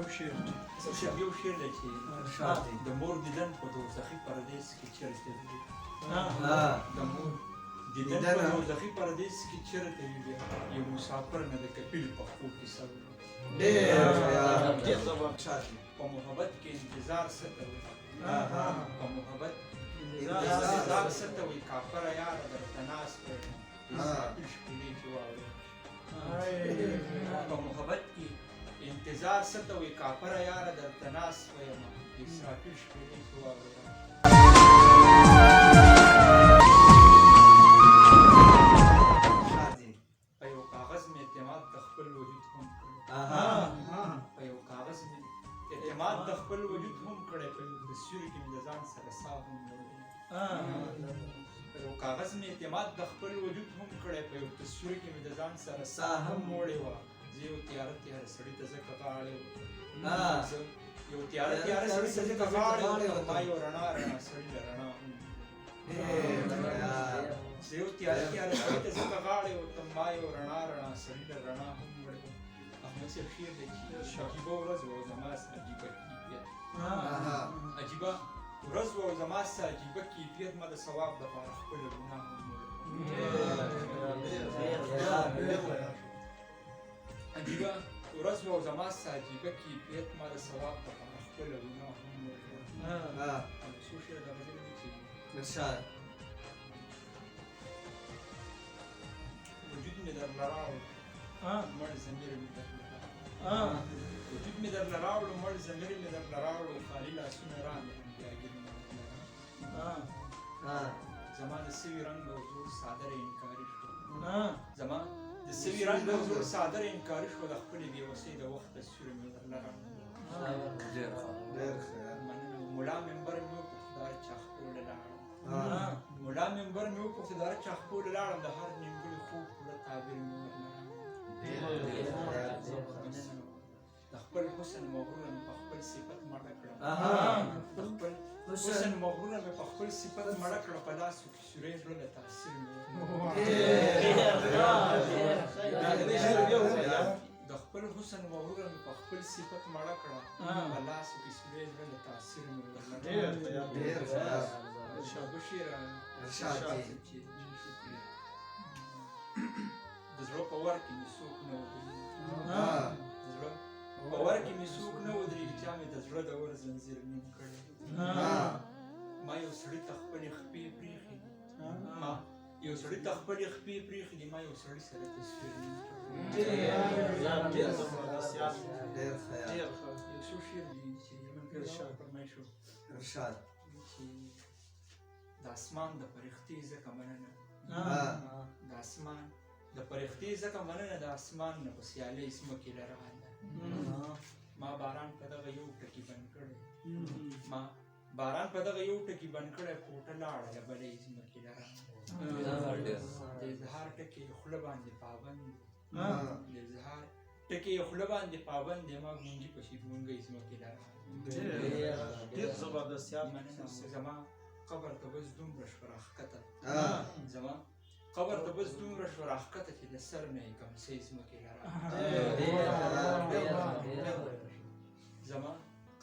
یو شعر دی چې د مور دیدن په دوزخي پردیس کې چیرته وي. د مور دیدن په دوزخي پردیس کې چیرته وي. یو مسافر نه د کپیل په خو کې سوي. په محبت کې انتظار څه وي. په محبت انتظار څه وي. کافر یار درته ناست وي. شپېلې چې واوري. په محبت کې انتظار څه وي. کافر یار درته ناست ویم. اسرافیل شپېلې چې واوري. په یو کاغذ مې اعتماد د خپل وجود هم کړی. په یو کاغذ مې اعتماد د خپل وجود هم کړی. په یو تصویر کې مې د ځان سره ساه هم وړی. په یو کاغذ مې اعتماد د خپل وجود هم کړی. په یو تصویر کې مې د ځان سره ساه هم وړی وه. زه یو تیاره تیاره سړي ته ځکه غاړې وم. یو تیاره تیاره سړي ته ځکه غاړې وم. ما یو رڼا رڼا سړي له رڼا هم زه یو تیاره تیاره سړي ته ځکه غاړې وم. ما یو رڼا رڼا سړي له رڼا هم وړی وم. احمد صاحب شعر دی چې عجیبه ورځ وه او زما څه عجیبه کیفیت. عجیبه ورځ وه او زما څه عجیبه کیفیت. ما د ثواب دپاره خپله ګناه هم وړی. عجیبه ورځ وه او زما څه عجیبه کیفیت. ما د ثواب دپاره خپله ګناه هم وړی. څو شعر دا غزلې دي چې وجود مې درله راوړ مړ ضمیر مې درله راوړ. وجود مې درله راوړ مړ ضمیر مې درله راوړ. خالي لاسونه راندې همبیاګیر مې درله راوړ. زما د سوي رنګ او زور څادر انکاري شو. زما د سوي رنګ او زور څادر انکاري شو. د خپلې بېوسۍ د وخت تصویر مې درله راوړ. ملا منبر مې وپوښت دا چا خپله لاړم. ملا منبر مې وپوښت دا چا خپله لاړم. د هر نیمګړي خوب پوره تعبیر مې ورنه د خپل حسن مغروره مې په خپل صفت مړه کړه. د خپل حسن مغروره مې په خپل صفت مړه کړه. په لاسو کې سورې زړه له تاثیر مې د خپل حسن مغروره مې په خپل صفت مړه کړه. په لاسو کې سورې زړه له تاثیر مې ورنه د زړه په ور کې مې څوک نه ودرېږي. د زړه په ور کې مې څوک نه ودرېږي. چا مې د زړه د ور زنځیر نیم کړی. ما یو سړي ته خپلې خپې پرېښې دي. ما یو سړي ته خپلې خپې پرېښې دي. ما یو سړي سره تصویر نیم کړی. یو څو شعر دي چې زموږ فرمایش و د اسمان د فرښتې ځکه مننه. د اسمان د فرښتې ځکه مننه. د اسمان نه په سیالۍ ځمکې لراله. ما باران په دغه یو ټکي بند کړی. ما باران په دغه یو ټکي بند کړی. کوټه لاړه له بلې ځمکې لراله. د اظهار ټکي یې خوله باندې پابند دی. د اظهار ټکي یې خوله باندې پابند دی. ما ګونګي په شیدونګۍ ځمکې لراله. زما قبر ته بس دومره شوه راښکته. زما قبر ته بس دومره شوه راښکته چې د سر نه یې کمڅۍ ځمکې لراله. زما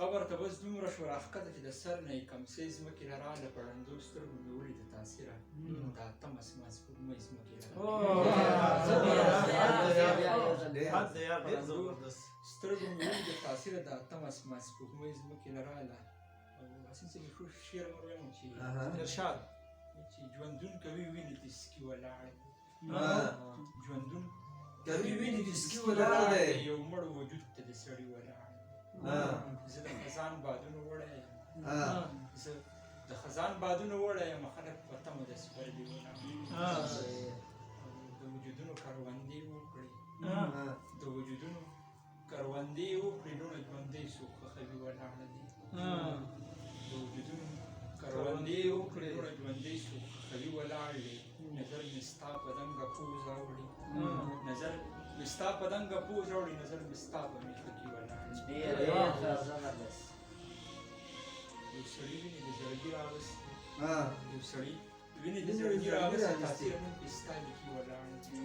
قبر ته بس دومره شوه راښکته چې د سر نه یې کمڅۍ ځمکې لراله. په ړندو سترګو مې ولید تاثیره د اتم اسمان سپوږمۍ ځمکې لراله. سترګو مې ولید تاثیره د اتم اسمان سپوږمۍ ځمکې لراله. حسین صاحب ښه شعر مې ویم چې ژوندون کوي وینې د سکي ولاړ دی. ژوندون کوي وینې د سکي ولاړ دی. یو مړ وجود ته د سړي ولاړ دی. زه د خزان بادونو وړی یم. زه د خزان بادونو وړی یم. خلک په تمه د سپرلي ولاړ دي. د وجودونو کروندې وکړي. د وجودونو کروندې وکړي. لوڼه ژوندۍ څوک ښخوي ولاړ دي. د وجودونو کروندې وکړې. لوڼه ژوندۍ څوک ښخوي ولاړ دی. نظر مې ستا په دنګه پوز راوړي. نظر مې ستا په دنګه پوز راوړي. نظر مې ستا په میخه کې ولاړ دی. یو سړي وینې د زړګي راوستې. یو سړي وینې د زړګي راوستې. تاثیر نن پې ستا لیکي ولاړ دی.